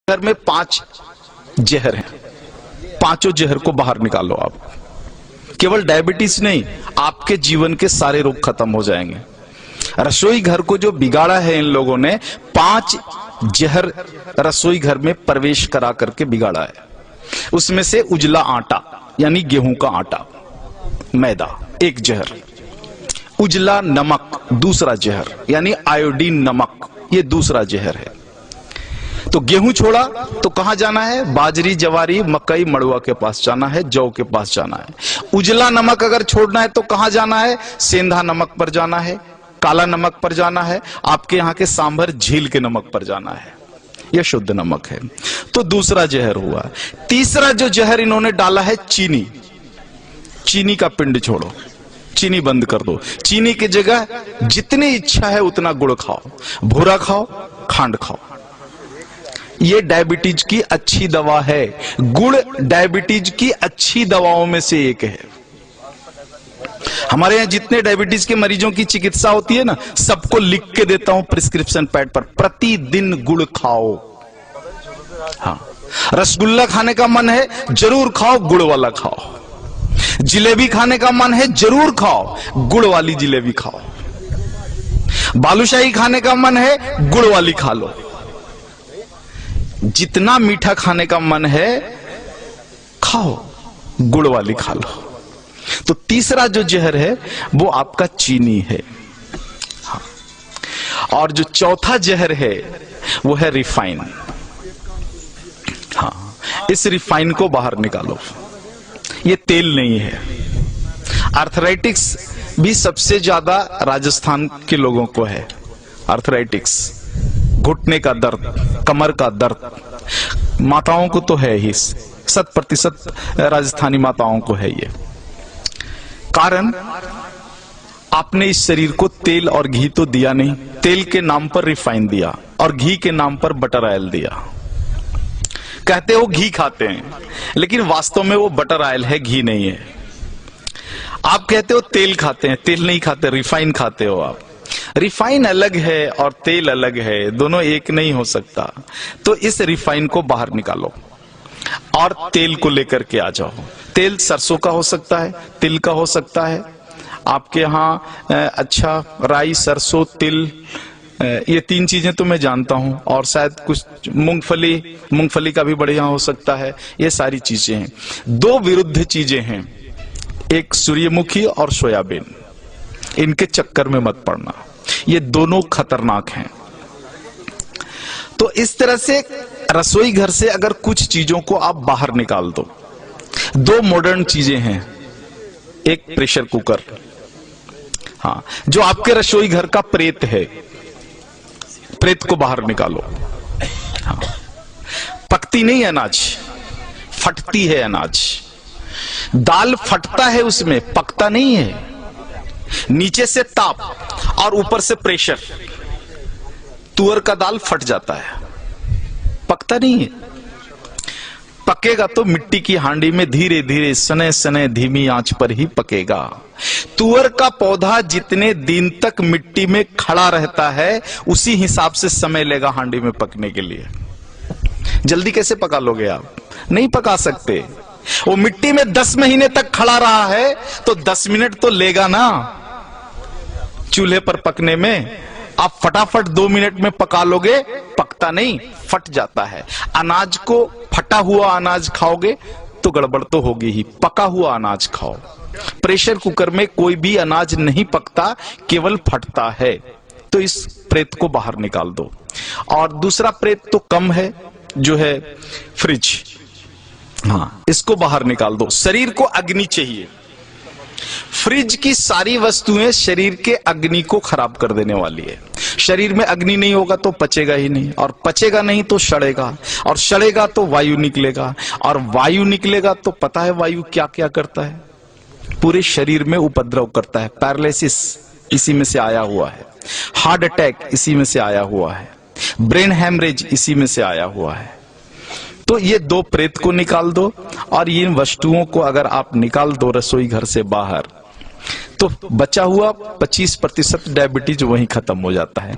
घर में 5 जहर हैं, पांचों जहर को बाहर निकालो आप। केवल डायबिटीज नहीं, आपके जीवन के सारे रोग खत्म हो जाएंगे। रसोई घर को जो बिगाड़ा है इन लोगों ने, 5 जहर रसोई घर में प्रवेश करा करके बिगाड़ा है। उसमें से उजला आटा यानी गेहूं का आटा, मैदा एक जहर, उजला नमक दूसरा जहर यानी आयोडीन नमक, ये दूसरा जहर है। तो गेहूं छोड़ा तो कहां जाना है? बाजरी, जवारी, मकई, मड़ुआ के पास जाना है, जौ के पास जाना है। उजला नमक अगर छोड़ना है तो कहां जाना है? सेंधा नमक पर जाना है, काला नमक पर जाना है, आपके यहां के सांभर झील के नमक पर जाना है। यह शुद्ध नमक है। तो दूसरा जहर हुआ। तीसरा जो जहर इन्होंने डाला है चीनी। चीनी का पिंड छोड़ो, चीनी बंद कर दो। चीनी की जगह जितनी इच्छा है उतना गुड़ खाओ, भूरा खाओ, खांड खाओ। ये डायबिटीज की अच्छी दवा है। गुड़ डायबिटीज की अच्छी दवाओं में से एक है। हमारे यहां जितने डायबिटीज के मरीजों की चिकित्सा होती है ना, सबको लिख के देता हूं प्रिस्क्रिप्शन पैड पर, प्रतिदिन गुड़ खाओ। हाँ, रसगुल्ला खाने का मन है जरूर खाओ, गुड़ वाला खाओ। जिलेबी खाने का मन है जरूर खाओ, गुड़ वाली जिलेबी खाओ। बालूशाही खाने का मन है, गुड़ वाली खा लो। जितना मीठा खाने का मन है खाओ, गुड़ वाली खा लो। तो तीसरा जो जहर है वो आपका चीनी है। हाँ। और जो चौथा जहर है वो है रिफाइन। हाँ, इस रिफाइन को बाहर निकालो। ये तेल नहीं है। आर्थराइटिक्स भी सबसे ज्यादा राजस्थान के लोगों को है। आर्थराइटिक्स, घुटने का दर्द, कमर का दर्द, माताओं को तो है ही, 100% राजस्थानी माताओं को है ये। कारण आपने इस शरीर को तेल और घी तो दिया नहीं, तेल के नाम पर रिफाइन दिया और घी के नाम पर बटर ऑयल दिया। कहते हो घी खाते हैं, लेकिन वास्तव में वो बटर ऑयल है, घी नहीं है। आप कहते हो तेल खाते हैं, तेल नहीं खाते, रिफाइन खाते हो आप। रिफाइन अलग है और तेल अलग है, दोनों एक नहीं हो सकता। तो इस रिफाइन को बाहर निकालो और तेल को लेकर के आ जाओ। तेल सरसों का हो सकता है, तिल का हो सकता है, आपके यहाँ अच्छा राई, सरसों, तिल, ये 3 चीजें तो मैं जानता हूं, और शायद कुछ मूंगफली का भी बढ़िया हो सकता है। ये सारी चीजें हैं। 2 विरुद्ध चीजें हैं, एक सूर्यमुखी और सोयाबीन। इनके चक्कर में मत पड़ना, ये दोनों खतरनाक हैं। तो इस तरह से रसोई घर से अगर कुछ चीजों को आप बाहर निकाल दो। 2 मॉडर्न चीजें हैं, एक प्रेशर कुकर, हाँ, जो आपके रसोई घर का प्रेत है, प्रेत को बाहर निकालो। हाँ, पकती नहीं अनाज, फटती है अनाज। दाल फटता है उसमें, पकता नहीं है। नीचे से ताप और ऊपर से प्रेशर, तुअर का दाल फट जाता है, पकता नहीं है। पकेगा तो मिट्टी की हांडी में धीरे धीरे, सने सने, धीमी आंच पर ही पकेगा। तुअर का पौधा जितने दिन तक मिट्टी में खड़ा रहता है, उसी हिसाब से समय लेगा हांडी में पकने के लिए। जल्दी कैसे पका लोगे आप? नहीं पका सकते। वो मिट्टी में 10 महीने तक खड़ा रहा है तो 10 मिनट तो लेगा ना चूल्हे पर पकने में। आप फटाफट 2 मिनट में पका लोगे, पकता नहीं, फट जाता है। अनाज को, फटा हुआ अनाज खाओगे तो गड़बड़ तो होगी ही, पका हुआ अनाज खाओ। प्रेशर कुकर में कोई भी अनाज नहीं पकता, केवल फटता है। तो इस प्रेत को बाहर निकाल दो। और दूसरा प्रेत तो कम है, जो है फ्रिज। हाँ, इसको बाहर निकाल दो। शरीर को अग्नि चाहिए। फ्रिज की सारी वस्तुएं शरीर के अग्नि को खराब कर देने वाली है। शरीर में अग्नि नहीं होगा तो पचेगा ही नहीं, और पचेगा नहीं तो सड़ेगा, और सड़ेगा तो वायु निकलेगा, और वायु निकलेगा तो पता है वायु क्या क्या करता है? पूरे शरीर में उपद्रव करता है। पैरालिसिस इसी में से आया हुआ है, हार्ट अटैक इसी में से आया हुआ है, ब्रेन हैमरेज इसी में से आया हुआ है। तो ये 2 प्रेत को निकाल दो, और इन वस्तुओं को अगर आप निकाल दो रसोई घर से बाहर, तो बचा हुआ 25% डायबिटीज वहीं खत्म हो जाता है।